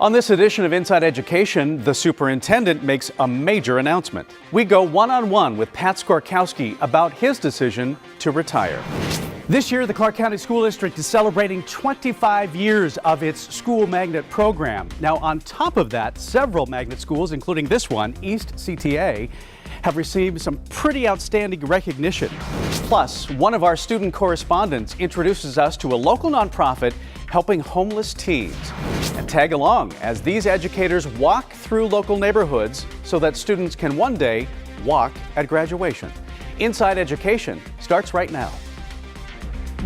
On this edition of Inside Education, the superintendent makes a major announcement. We go one-on-one with Pat Skorkowsky about his decision to retire. This year, the Clark County School District is celebrating 25 years of its school magnet program. Now, on top of that, several magnet schools, including this one, East CTA, have received some pretty outstanding recognition. Plus, one of our student correspondents introduces us to a local nonprofit helping homeless teens. And tag along as these educators walk through local neighborhoods so that students can one day walk at graduation. Inside Education starts right now.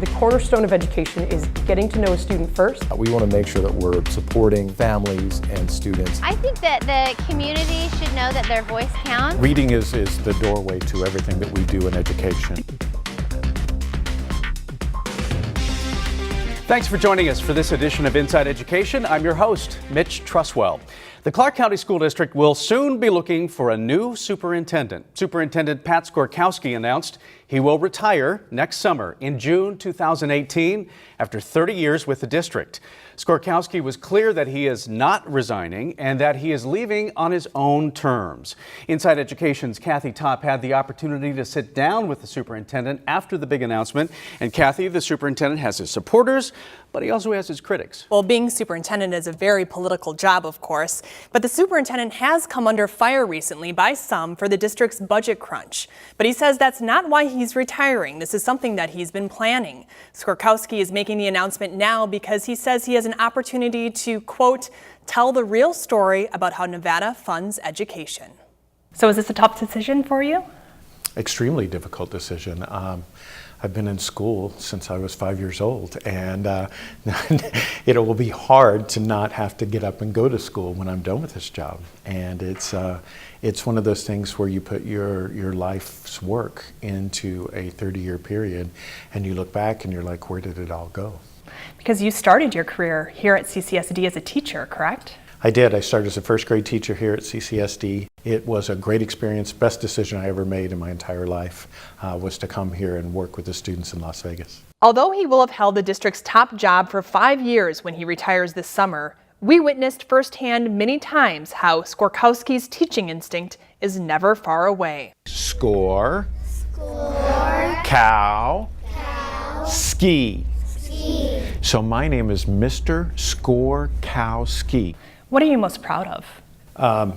The cornerstone of education is getting to know a student first. We want to make sure that we're supporting families and students. I think that the community should know that their voice counts. Reading is the doorway to everything that we do in education. Thanks for joining us for this edition of Inside Education. I'm your host, Mitch Truswell. The Clark County School District will soon be looking for a new superintendent. Superintendent Pat Skorkowsky announced he will retire next summer in June 2018 after 30 years with the district. Skorkowsky was clear that he is not resigning and that he is leaving on his own terms. Inside Education's Kathy Topp had the opportunity to sit down with the superintendent after the big announcement. And Kathy, the superintendent has his supporters, but he also has his critics. Well, being superintendent is a very political job, of course, but the superintendent has come under fire recently by some for the district's budget crunch. But he says that's not why he's retiring. This is something that he's been planning. Skorkowsky is making the announcement now because he says he has an opportunity to, quote, tell the real story about how Nevada funds education. So is this a tough decision for you? Extremely difficult decision. I've been in school since I was 5 years old, and it will be hard to not have to get up and go to school when I'm done with this job. And it's one of those things where you put your life's work into a 30-year period, and you look back and you're like, where did it all go? Because you started your career here at CCSD as a teacher, correct? I did. I started as a first grade teacher here at CCSD. It was a great experience. Best decision I ever made in my entire life was to come here and work with the students in Las Vegas. Although he will have held the district's top job for 5 years when he retires this summer, we witnessed firsthand many times how Skorkowsky's teaching instinct is never far away. Score. Cow. Ski. So my name is Mr. Skorkowsky. What are you most proud of?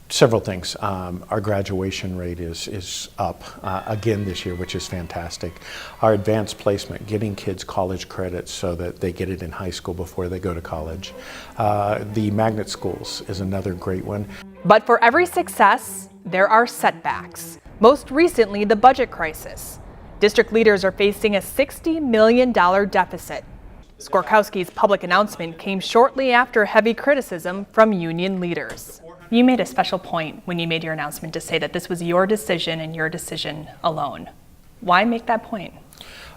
Several things. Our graduation rate is up again this year, which is fantastic. Our advanced placement, getting kids college credits so that they get it in high school before they go to college. The magnet schools is another great one. But for every success, there are setbacks. Most recently, the budget crisis. District leaders are facing a $60 million deficit. Skorkowsky's public announcement came shortly after heavy criticism from union leaders. You made a special point when you made your announcement to say that this was your decision and your decision alone. Why make that point?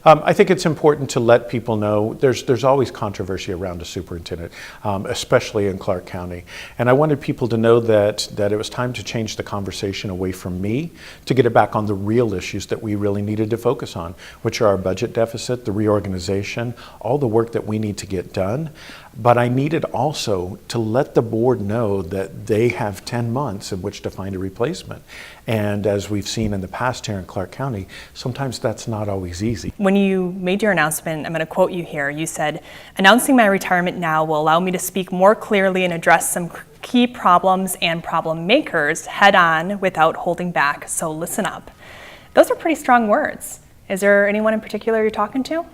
I think it's important to let people know there's always controversy around a superintendent, especially in Clark County. And I wanted people to know that it was time to change the conversation away from me to get it back on the real issues that we really needed to focus on, which are our budget deficit, the reorganization, all the work that we need to get done. But I needed also to let the board know that they have 10 months in which to find a replacement. And as we've seen in the past here in Clark County, sometimes that's not always easy. When you made your announcement, I'm going to quote you here, you said, "Announcing my retirement now will allow me to speak more clearly and address some key problems and problem makers head on without holding back, so listen up." Those are pretty strong words. Is there anyone in particular you're talking to?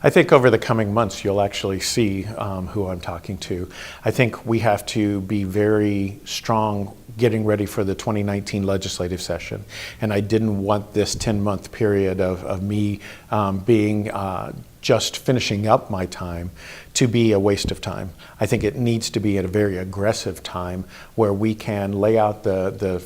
I think over the coming months, you'll actually see who I'm talking to. I think we have to be very strong getting ready for the 2019 legislative session. And I didn't want this 10-month period of me being just finishing up my time to be a waste of time. I think it needs to be at a very aggressive time where we can lay out the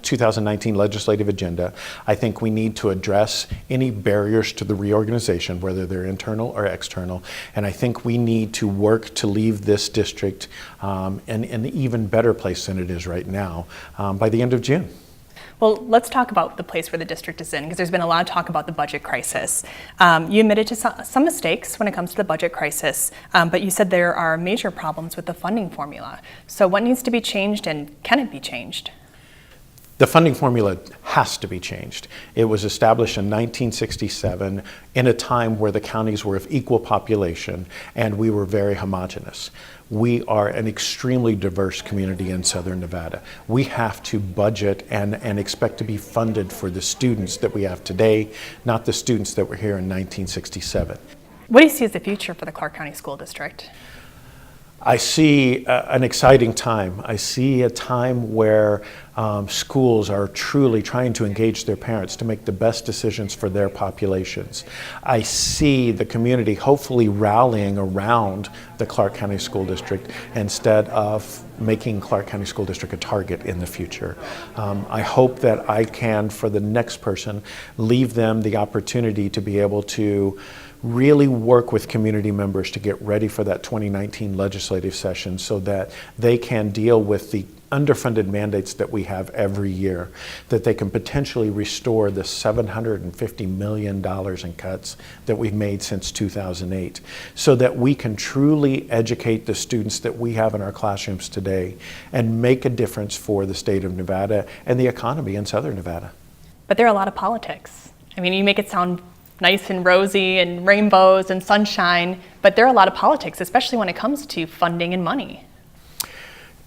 2019 legislative agenda. I think we need to address any barriers to the reorganization, whether they're internal or external. And I think we need to work to leave this district in an even better place than it is right now by the end of June. Well, let's talk about the place where the district is in, because there's been a lot of talk about the budget crisis. You admitted to some mistakes when it comes to the budget crisis, but you said there are major problems with the funding formula. So what needs to be changed, and can it be changed? The funding formula has to be changed. It was established in 1967 in a time where the counties were of equal population and we were very homogeneous. We are an extremely diverse community in Southern Nevada. We have to budget and expect to be funded for the students that we have today, not the students that were here in 1967. What do you see as the future for the Clark County School District? I see an exciting time. I see a time where schools are truly trying to engage their parents to make the best decisions for their populations. I see the community hopefully rallying around the Clark County School District instead of making Clark County School District a target in the future. I hope that I can, for the next person, leave them the opportunity to be able to really work with community members to get ready for that 2019 legislative session so that they can deal with the underfunded mandates that we have every year, that they can potentially restore the $750 million in cuts that we've made since 2008, so that we can truly educate the students that we have in our classrooms today and make a difference for the state of Nevada and the economy in Southern Nevada. But there are a lot of politics. I mean, you make it sound nice and rosy and rainbows and sunshine, but there are a lot of politics, especially when it comes to funding and money.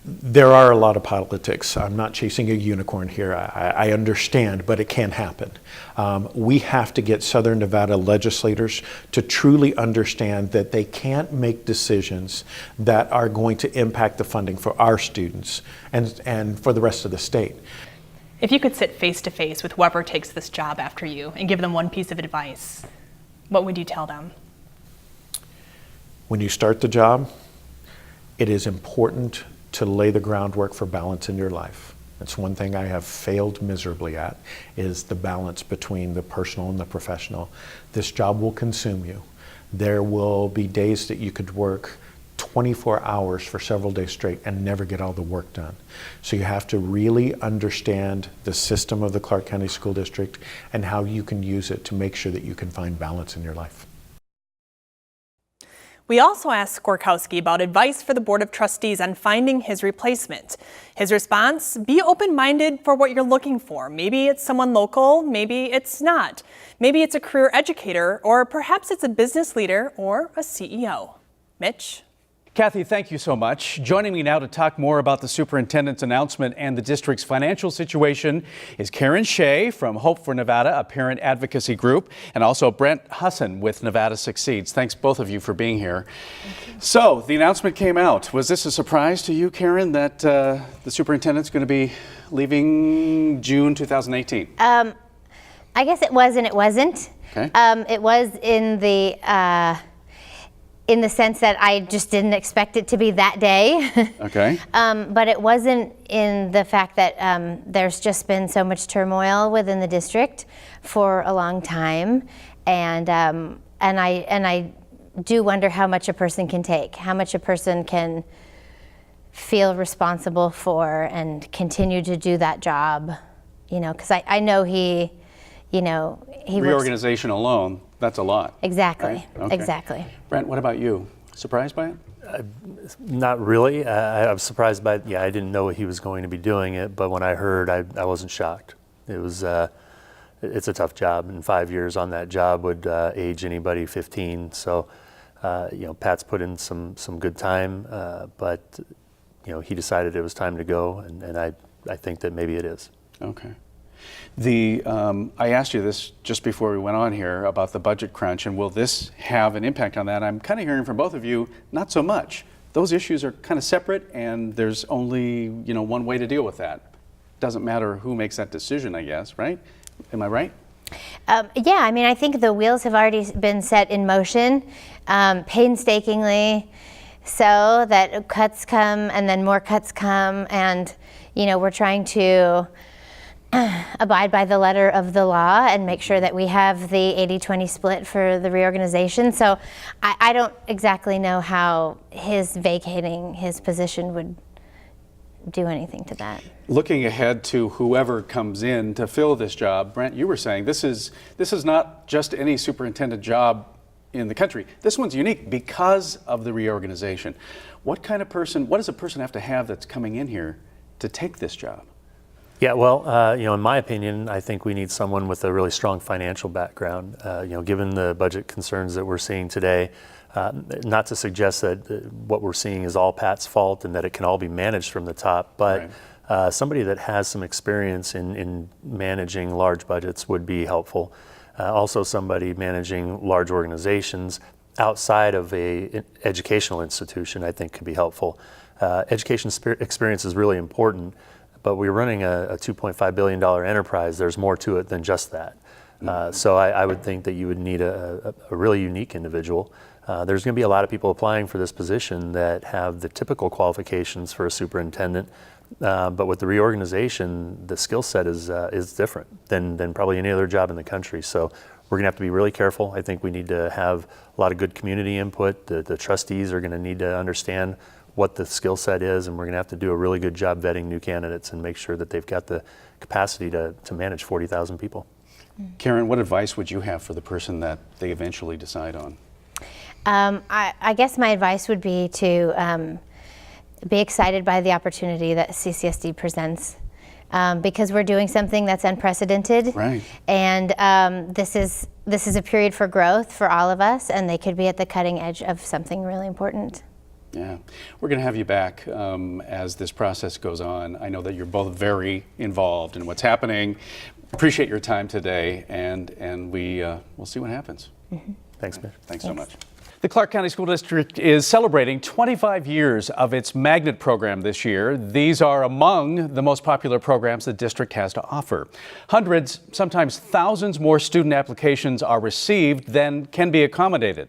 There are a lot of politics. I'm not chasing a unicorn here. I understand, but it can happen. We have to get Southern Nevada legislators to truly understand that they can't make decisions that are going to impact the funding for our students and for the rest of the state. If you could sit face to face with whoever takes this job after you and give them one piece of advice, what would you tell them? When you start the job, it is important to lay the groundwork for balance in your life. That's one thing I have failed miserably at, is the balance between the personal and the professional. This job will consume you. There will be days that you could work 24 hours for several days straight and never get all the work done. So you have to really understand the system of the Clark County School District and how you can use it to make sure that you can find balance in your life. We also asked Skorkowsky about advice for the Board of Trustees on finding his replacement. His response: be open-minded for what you're looking for. Maybe it's someone local, maybe it's not. Maybe it's a career educator, or perhaps it's a business leader or a CEO. Mitch? Kathy, thank you so much. Joining me now to talk more about the superintendent's announcement and the district's financial situation is Karen Shea from Hope for Nevada, a parent advocacy group, and also Brent Husson with Nevada Succeeds. Thanks both of you for being here. So the announcement came out. Was this a surprise to you, Karen, that the superintendent's going to be leaving June 2018? I guess it was and it wasn't. Okay. It was in the sense that I just didn't expect it to be that day. Okay. But it wasn't in the fact that there's just been so much turmoil within the district for a long time, and I do wonder how much a person can take, how much a person can feel responsible for and continue to do that job, because I know he Reorganization alone, that's a lot. Exactly, right? Okay. Exactly. Brent, what about you? Surprised by it? Not really. I was surprised by it. Yeah, I didn't know he was going to be doing it, but when I heard, I wasn't shocked. It was, it's a tough job, and 5 years on that job would age anybody 15. So, Pat's put in some good time, but he decided it was time to go, and I think that maybe it is. Okay. I asked you this just before we went on here about the budget crunch, and will this have an impact on that? I'm kind of hearing from both of you, not so much. Those issues are kind of separate, and there's only one way to deal with that. Doesn't matter who makes that decision, I guess, right? Am I right? Yeah, I mean, I think the wheels have already been set in motion painstakingly, so that cuts come and then more cuts come, and we're trying to abide by the letter of the law and make sure that we have the 80-20 split for the reorganization. So I don't exactly know how his vacating his position would do anything to that. Looking ahead to whoever comes in to fill this job, Brent, you were saying this is not just any superintendent job in the country. This one's unique because of the reorganization. What does a person have to have that's coming in here to take this job? Yeah, well, in my opinion, I think we need someone with a really strong financial background. Given the budget concerns that we're seeing today, not to suggest that what we're seeing is all Pat's fault and that it can all be managed from the top, but somebody that has some experience in managing large budgets would be helpful. Also, somebody managing large organizations outside of an educational institution, I think, could be helpful. Education experience is really important. But we're running a $2.5 billion enterprise. There's more to it than just that. So I would think that you would need a really unique individual. There's going to be a lot of people applying for this position that have the typical qualifications for a superintendent. But with the reorganization, the skill set is different than probably any other job in the country. So we're going to have to be really careful. I think we need to have a lot of good community input. The trustees are going to need to understand what the skill set is, and we're going to have to do a really good job vetting new candidates and make sure that they've got the capacity to manage 40,000 people. Karen, what advice would you have for the person that they eventually decide on? I guess my advice would be to be excited by the opportunity that CCSD presents, because we're doing something that's unprecedented. Right. And this is a period for growth for all of us, and they could be at the cutting edge of something really important. Yeah, we're going to have you back as this process goes on. I know that you're both very involved in what's happening. Appreciate your time today, and we'll see what happens. Mm-hmm. Thanks, Mitch. Thanks so much. The Clark County School District is celebrating 25 years of its magnet program this year. These are among the most popular programs the district has to offer. Hundreds, sometimes thousands more student applications are received than can be accommodated,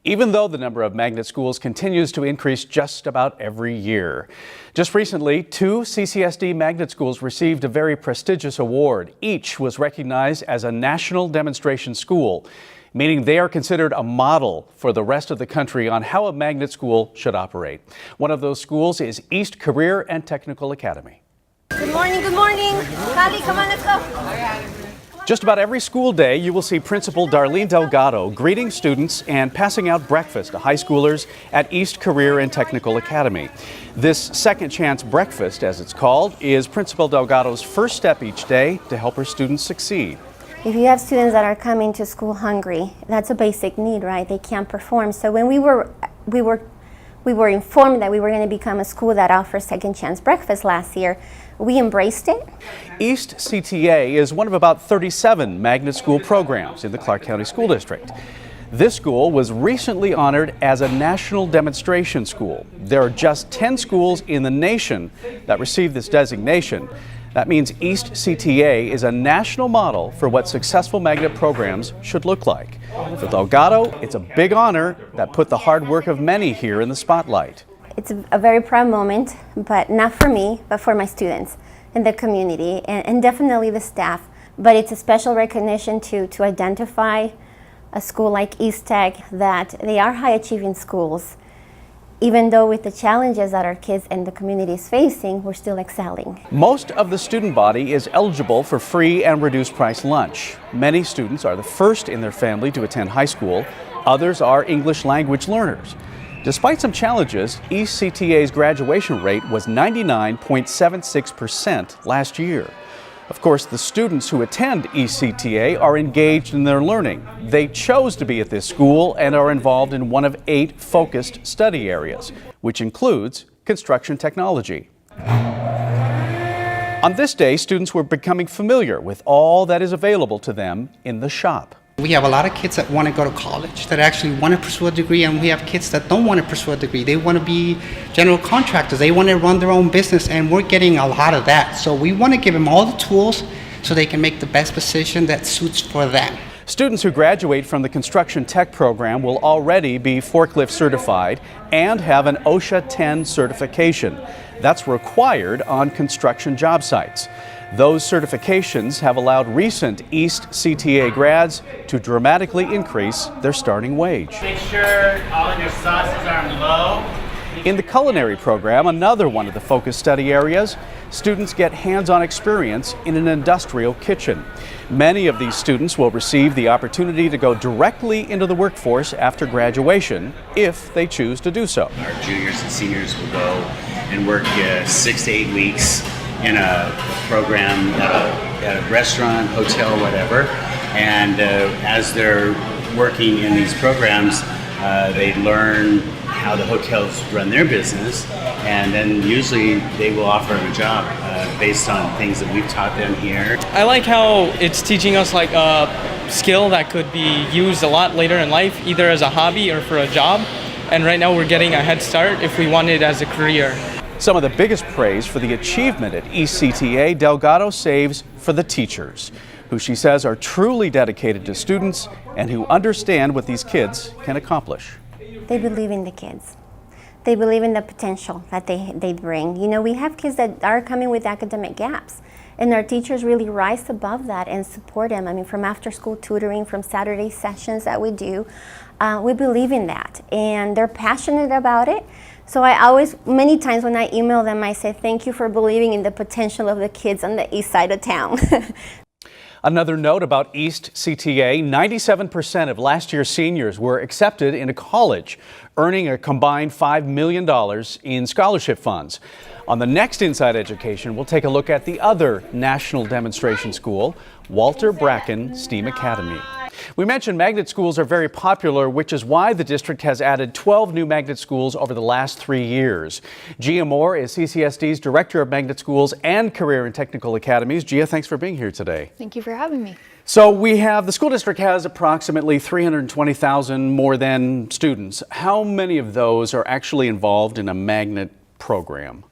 even though the number of magnet schools continues to increase just about every year. Just recently, 2 CCSD magnet schools received a very prestigious award. Each was recognized as a national demonstration school, meaning they are considered a model for the rest of the country on how a magnet school should operate. One of those schools is East Career and Technical Academy. Good morning, good morning. Callie, come on, let's go. Just about every school day, you will see Principal Darlene Delgado greeting students and passing out breakfast to high schoolers at East Career and Technical Academy. This Second Chance Breakfast, as it's called, is Principal Delgado's first step each day to help her students succeed. If you have students that are coming to school hungry, that's a basic need, right? They can't perform. So when we were informed that we were going to become a school that offers Second Chance Breakfast last year, we embraced it. East CTA is one of about 37 magnet school programs in the Clark County School District. This school was recently honored as a national demonstration school. There are just 10 schools in the nation that receive this designation. That means East CTA is a national model for what successful magnet programs should look like. For Delgado, it's a big honor that put the hard work of many here in the spotlight. It's a very proud moment, but not for me, but for my students and the community, and definitely the staff. But it's a special recognition to identify a school like East Tech, that they are high achieving schools. Even though with the challenges that our kids and the community is facing, we're still excelling. Most of the student body is eligible for free and reduced price lunch. Many students are the first in their family to attend high school. Others are English language learners. Despite some challenges, East CTA's graduation rate was 99.76% last year. Of course, the students who attend East CTA are engaged in their learning. They chose to be at this school and are involved in one of 8 focused study areas, which includes construction technology. On this day, students were becoming familiar with all that is available to them in the shop. We have a lot of kids that want to go to college, that actually want to pursue a degree, and we have kids that don't want to pursue a degree. They want to be general contractors. They want to run their own business, and we're getting a lot of that. So we want to give them all the tools so they can make the best decision that suits for them. Students who graduate from the Construction Tech program will already be forklift certified and have an OSHA 10 certification. That's required on construction job sites. Those certifications have allowed recent East CTA grads to dramatically increase their starting wage. Make sure all of your sauces are low. In the culinary program, another one of the focus study areas, students get hands-on experience in an industrial kitchen. Many of these students will receive the opportunity to go directly into the workforce after graduation, if they choose to do so. Our juniors and seniors will go and work 6 to 8 weeks in a program at a restaurant, hotel, whatever. And as they're working in these programs, they learn how the hotels run their business, and then usually they will offer them a job based on things that we've taught them here. I like how it's teaching us like a skill that could be used a lot later in life, either as a hobby or for a job. And right now we're getting a head start if we want it as a career. Some of the biggest praise for the achievement at ECTA, Delgado saves for the teachers, who she says are truly dedicated to students and who understand what these kids can accomplish. They believe in the kids. They believe in the potential that they bring. You know, we have kids that are coming with academic gaps, and our teachers really rise above that and support them. I mean, from after-school tutoring, from Saturday sessions that we do, we believe in that, and they're passionate about it. So I always, many times when I email them, I say, thank you for believing in the potential of the kids on the east side of town. Another note about East CTA, 97% of last year's seniors were accepted into college, earning a combined $5 million in scholarship funds. On the next Inside Education, we'll take a look at the other national demonstration school, Walter Bracken STEAM Academy. We mentioned magnet schools are very popular, which is why the district has added 12 new magnet schools over the last 3 years. Gia Moore is CCSD's Director of Magnet Schools and Career and Technical Academies. Gia, thanks for being here today. Thank you for having me. So the school district has approximately 320,000 more than students. How many of those are actually involved in a magnet program?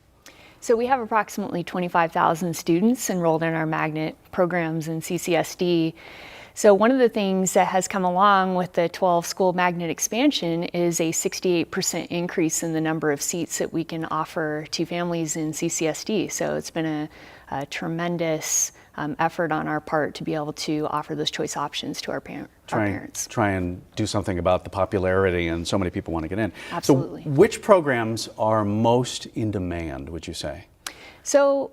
So we have approximately 25,000 students enrolled in our magnet programs in CCSD. So one of the things that has come along with the 12 school magnet expansion is a 68% increase in the number of seats that we can offer to families in CCSD. So it's been a tremendous effort on our part to be able to offer those choice options to our parents. Try and do something about the popularity, and so many people want to get in. Absolutely. So which programs are most in demand, would you say? So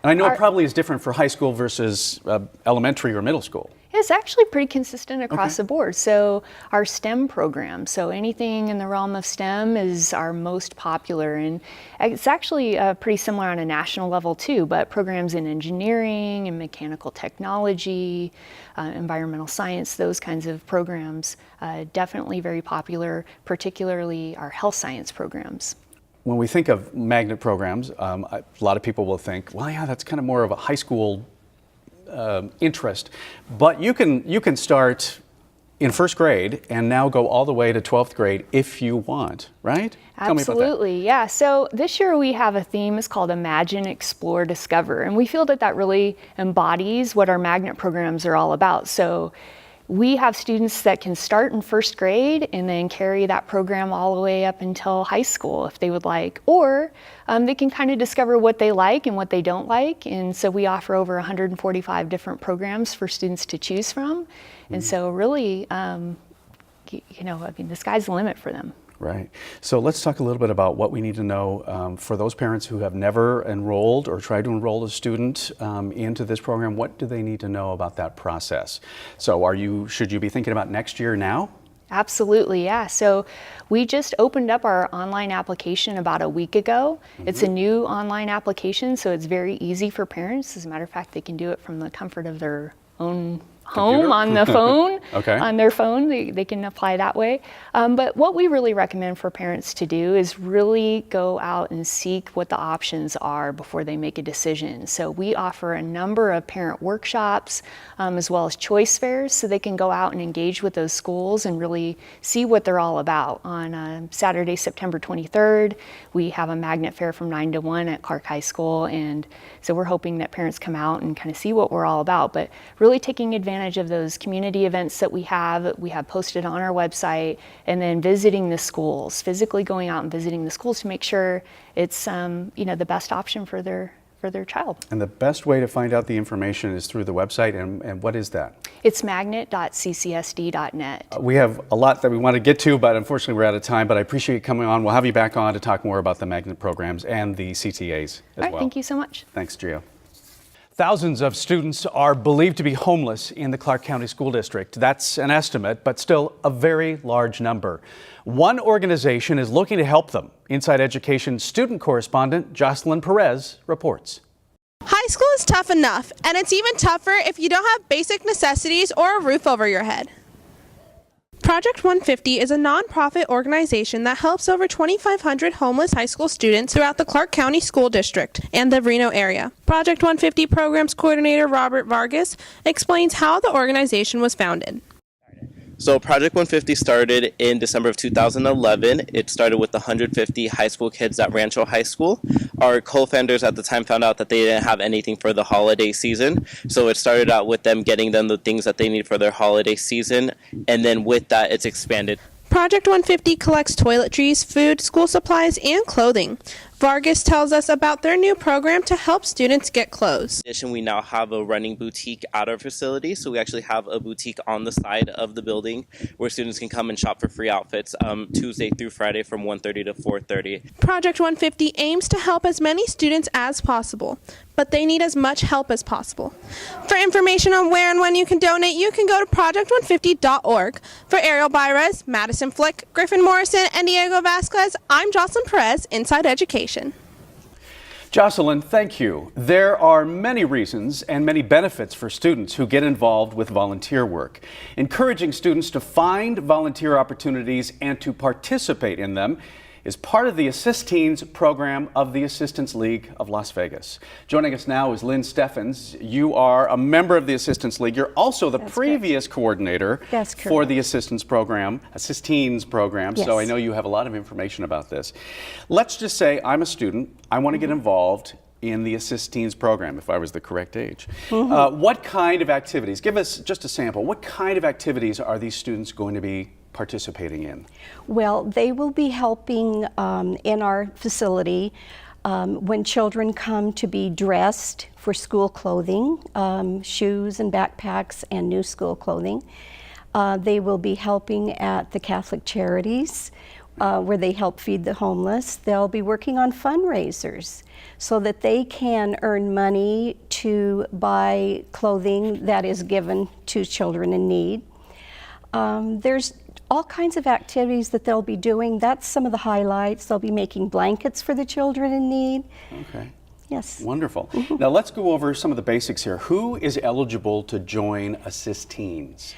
and I know it probably is different for high school versus elementary or middle school. It's actually pretty consistent across the board. So our STEM program, so anything in the realm of STEM is our most popular, and it's actually pretty similar on a national level too, but programs in engineering and mechanical technology, environmental science, those kinds of programs, definitely very popular, particularly our health science programs. When we think of magnet programs, a lot of people will think, well, yeah, that's kind of more of a high school interest, but you can start in first grade and now go all the way to 12th grade if you want, right? Tell me about that. Absolutely, yeah. So this year we have a theme, it's called Imagine, Explore, Discover, and we feel that that really embodies what our magnet programs are all about. So we have students that can start in first grade and then carry that program all the way up until high school if they would like, or they can kind of discover what they like and what they don't like. And so we offer over 145 different programs for students to choose from. And so really, the sky's the limit for them. Right. So let's talk a little bit about what we need to know for those parents who have never enrolled or tried to enroll a student into this program. What do they need to know about that process? So should you be thinking about next year now? Absolutely, yeah. So we just opened up our online application about a week ago. It's a new online application, so it's very easy for parents. As a matter of fact, they can do it from the comfort of their own home on the phone, on their phone, they can apply that way. But what we really recommend for parents to do is really go out and seek what the options are before they make a decision. So we offer a number of parent workshops as well as choice fairs, so they can go out and engage with those schools and really see what they're all about. On Saturday, September 23rd, we have a magnet fair from 9 to 1 at Clark High School, and so we're hoping that parents come out and kind of see what we're all about, but really taking advantage of those community events that we have posted on our website, and then visiting the schools, physically going out and visiting the schools to make sure it's the best option for their for their child. And the best way to find out the information is through the website, and what is that? It's magnet.ccsd.net. We have a lot that we want to get to, but unfortunately we're out of time, but I appreciate you coming on. We'll have you back on to talk more about the magnet programs and the CTAs as All right, well. thank you so much. Thanks, Gio. Thousands of students are believed to be homeless in the Clark County School District. That's an estimate, but still a very large number. One organization is looking to help them. Inside Education student correspondent Jocelyn Perez reports. High school is tough enough, and it's even tougher if you don't have basic necessities or a roof over your head. Project 150 is a nonprofit organization that helps over 2,500 homeless high school students throughout the Clark County School District and the Reno area. Project 150 Programs Coordinator Robert Vargas explains how the organization was founded. So Project 150 started in December of 2011. It started with 150 high school kids at Rancho High School. Our co-founders at the time found out that they didn't have anything for the holiday season. So it started out with them getting them the things that they need for their holiday season. And then with that, it's expanded. Project 150 collects toiletries, food, school supplies, and clothing. Vargas tells us about their new program to help students get clothes. In addition, we now have a running boutique at our facility. So we actually have a boutique on the side of the building where students can come and shop for free outfits Tuesday through Friday from 1:30 to 4:30. Project 150 aims to help as many students as possible, but they need as much help as possible. For information on where and when you can donate, you can go to project150.org. For Ariel Byres, Madison Flick, Griffin Morrison, and Diego Vasquez, I'm Jocelyn Perez, Inside Education. Jocelyn, thank you. There are many reasons and many benefits for students who get involved with volunteer work. Encouraging students to find volunteer opportunities and to participate in them is part of the Assist Teens program of the Assistance League of Las Vegas. Joining us now is Lynn Steffens. You are a member of the Assistance League. You're also the previous coordinator for the Assist Teens program. Yes. So I know you have a lot of information about this. Let's just say I'm a student. I want to get involved in the Assist Teens program, if I was the correct age. What kind of activities, give us just a sample, what kind of activities are these students going to be participating in? Well, they will be helping in our facility when children come to be dressed for school clothing, shoes and backpacks and new school clothing. They will be helping at the Catholic Charities where they help feed the homeless. They'll be working on fundraisers so that they can earn money to buy clothing that is given to children in need. There's all kinds of activities that they'll be doing. That's some of the highlights. They'll be making blankets for the children in need. Okay. Yes. Wonderful. Now let's go over some of the basics here. Who is eligible to join Assist Teens?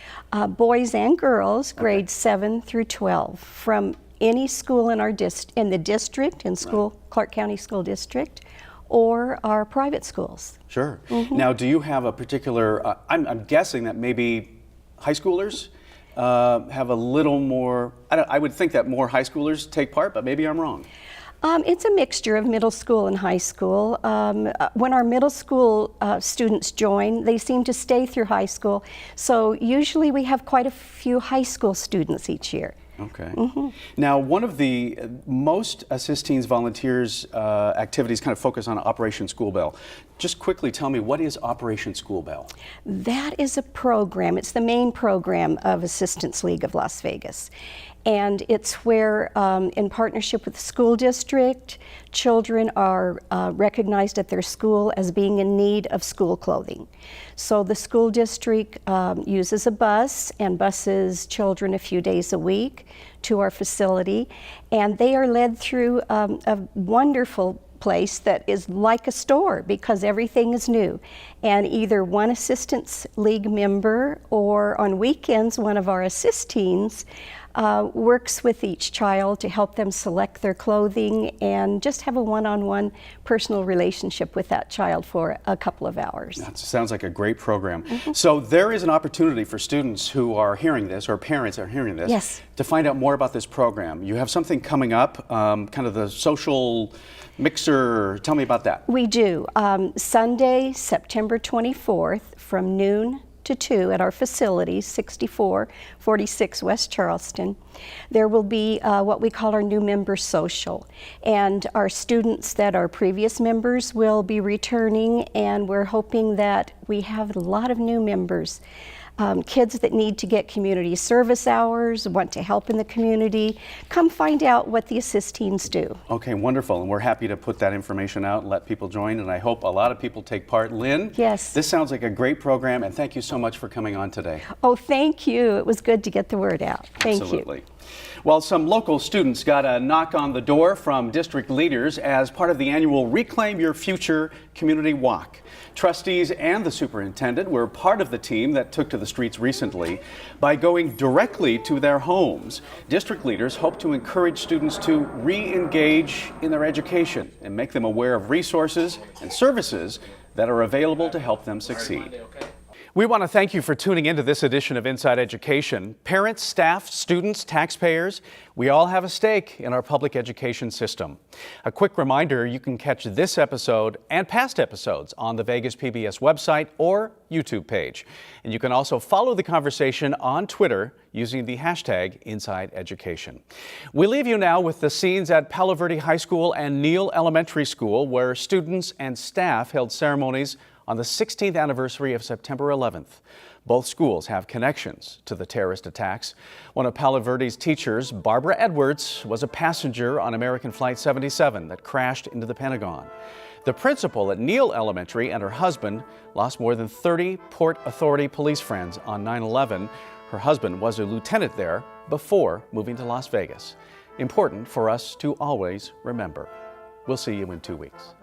Boys and girls, grades 7 through 12, from any school in our in the district, in Clark County School District, or our private schools. Sure. Now, do you have a particular? I'm guessing that maybe high schoolers have a little more. I would think that more high schoolers take part, but maybe I'm wrong. It's a mixture of middle school and high school. When our middle school students join, they seem to stay through high school. So usually we have quite a few high school students each year. Okay. Now, one of the most Assist Teens volunteers activities kind of focus on Operation School Bell. Just quickly tell me, what is Operation School Bell? That is a program. It's the main program of Assistance League of Las Vegas. And it's where, in partnership with the school district, children are recognized at their school as being in need of school clothing. So the school district uses a bus and buses children a few days a week to our facility, and they are led through a wonderful place that is like a store because everything is new. And either one Assistance League member or on weekends one of our Assist Teens works with each child to help them select their clothing and just have a one-on-one personal relationship with that child for a couple of hours. That sounds like a great program. So there is an opportunity for students who are hearing this, or parents are hearing this, to find out more about this program. You have something coming up, kind of the social mixer. Tell me about that. We do. Sunday, September 24th from noon to 2 at our facility, 6446 West Charleston. There will be what we call our new member social, and our students that are previous members will be returning, and we're hoping that we have a lot of new members. Kids that need to get community service hours, want to help in the community, come find out what the assist teams do. Okay, wonderful. And we're happy to put that information out and let people join. And I hope a lot of people take part. Lynn? Yes. This sounds like a great program, and thank you so much for coming on today. Oh, thank you. It was good to get the word out. Thank you. Absolutely. Well, some local students got a knock on the door from district leaders as part of the annual Reclaim Your Future community walk. Trustees and the superintendent were part of the team that took to the streets recently. By going directly to their homes, district leaders hope to encourage students to re-engage in their education and make them aware of resources and services that are available to help them succeed. We want to thank you for tuning into this edition of Inside Education. Parents, staff, students, taxpayers, we all have a stake in our public education system. A quick reminder, you can catch this episode and past episodes on the Vegas PBS website or YouTube page. And you can also follow the conversation on Twitter using the hashtag InsideEducation. We leave you now with the scenes at Palo Verde High School and Neal Elementary School, where students and staff held ceremonies on the 16th anniversary of September 11th. Both schools have connections to the terrorist attacks. One of Palo Verde's teachers, Barbara Edwards, was a passenger on American Flight 77 that crashed into the Pentagon. The principal at Neal Elementary and her husband lost more than 30 Port Authority police friends on 9/11. Her husband was a lieutenant there before moving to Las Vegas. Important for us to always remember. We'll see you in 2 weeks.